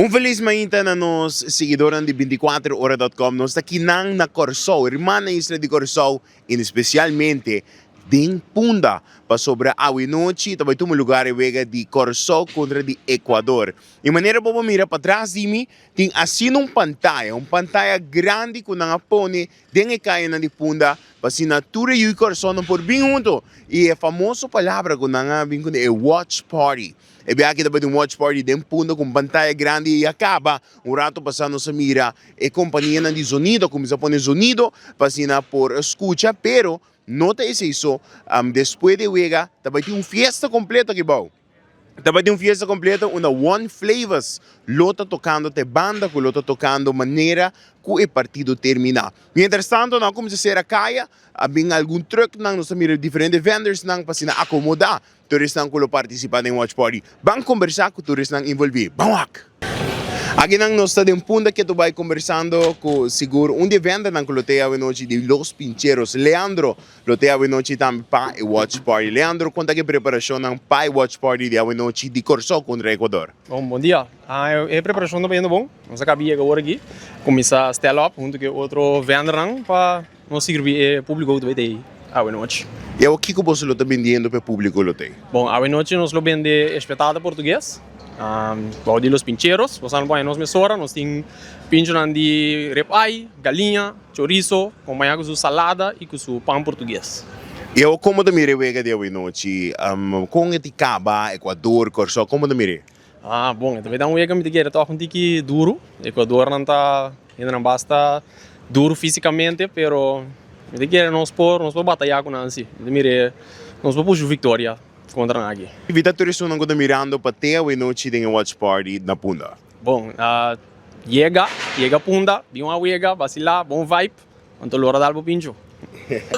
Feliz mainta na nos seguidores de 24hora.com. Nós está aqui na Corsol, irmã na isla de Corsol, e especialmente em Punda, para sobre a noite, também tem um lugar de Corsol contra de Equador. E maneira para mirar para trás de mim, tem assim uma pantalha grande com uma pone dentro de Punda, para assinatura e o Corsol não por bem junto. E a famosa palavra com uma é watch party. E bem aqui também um watch party dentro Punda com pantalha grande e acaba um rato passando sa mira e companhia de sonido, começa a pôr sonido, para assinar por escucha, pero nota isso, depois de Wega, também tem uma fiesta completa aqui, bom. Também tem uma fiesta completa, uma One Flavors, lota tocando te banda, com lota tocando maneira que o partido termina. Mientras tanto, nós começamos a ser a caia, havia algum truck, nós mira diferentes vendors, para se acomodar, turistas que participam em Watch Party. Vamos conversar com turistas envolvidos. Vamos! Aqui nós estamos em Punda que tu vai conversando com seguro de venda na loteia de noite de Los Pincheiros. Leandro, loteia de noite também para o Watch Party. Leandro, conta que preparação para o Watch Party de noite de Corsol contra Equador. Bom dia. A preparação está indo bom. Nós acabamos agora aqui. Começar a stand up junto com outro vendedor para nós servir o público que vai ter a noite. E o que você está vendendo para o público loteia? Bom, a noite nós vendemos espetado português. De Los Pincheiros, nós não vamos mesora, nós temos pincho de ribeye, galinha, chorizo, acompanhado com salada e com pão português. E como te mire wega de noite, com eticaba, Equador, Corsol, como te mire? Bom, também dá um wega que era um tique duro, Equador não tá, ainda não basta duro fisicamente, pero me quer nós por batalhar com Nancy, mire, nós por puxar vitória contra aqui. E vida turista não está mirando para ter a noite de Watch Party na Punda? Bom, chega Punda, vem uma wega, vacilar, bom vibe, quanto lora dá para pincho.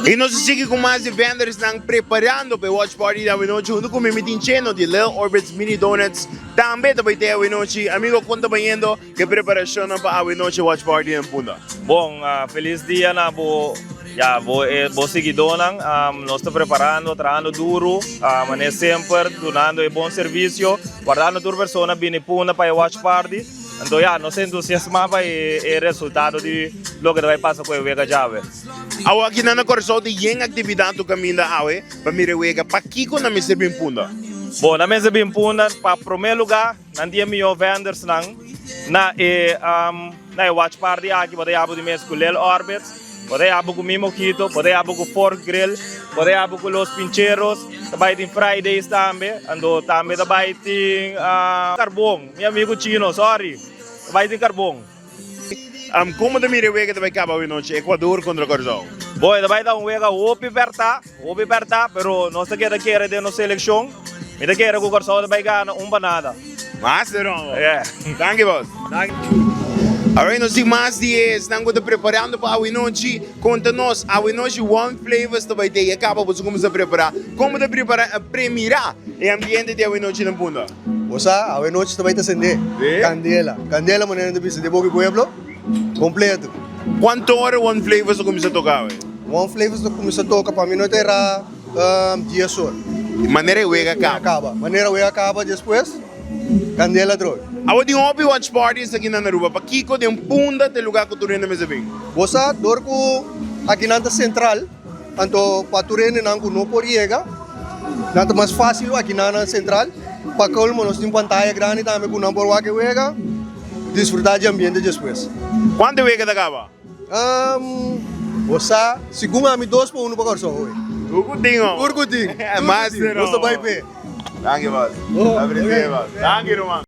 E nós seguimos com mais vendors preparando para o Watch Party da noite, junto com o Mitincheno de Little Orbits Mini Donuts. Também vai ter a noite. Amigo, conta bem que preparação para a noite Watch Party na Punda. Bom, feliz dia na bo seguidor, nós estamos preparando, trabalhando duro, mas sempre dando bom serviço, guardando toda pessoa bem Punda para o Watch Party. Então, nós entusiasmamos para o resultado de lo que vai passar com o Wega Jave. Aqui na Corsol tem atividade do caminho da Aue, para mirar Wega, para que na mesa bem Punda? Bom, na mesa bem Punda, para o primeiro lugar, não tem melhor vendors na Watch Party aqui, para ir de mesa com Little Orbits. Pode haver com Mimojito, pode haver com Fork Grill, pode haver com Los Pincheiros, também tem Fridays também, também tem Carbon, meu amigo Chino, sorry, também tem Carbon. Como da mira wega vai acabar a noite, Equador contra Corsol? Bom, também dá wega opi berta, pero nós queremos de nossa seleção, me queremos que o Corsol também ganha banada. Master, yeah. Thank you, boss. Alright, nós temos mais dias, estamos preparando para a noite. Conta-nos, a noite One Flavors também tem, e acaba você começar a preparar. Como de preparar, premirar o ambiente de a noite na Punda? A noite também está acender. Candela, maneira de bisa de Boque Pueblo, completo. Quanto hora One Flavors começa a tocar? One Flavors começa a tocar para mim não terá dia sol. Maneira wega acaba. Maneira wega acaba depois, Candela droga. Awa di hobby watch parties aqui na Naruba, para Kiko de Punda de lugar que tu rende mais bem. Você dorco aqui na central, então para tu rende não no por chega, nada mais fácil aqui na central, para colmo nós temos pantalla grande também com não por lá que chega, desfrutar de ambiente depois. Quando wega acaba? Você segundo a mim 2 para 1 para Corsol hoje. Urcutinho. Urcutinho. Master. Você vai ver. Thank you, boss. Aprecio, boss. Thank you, Roman.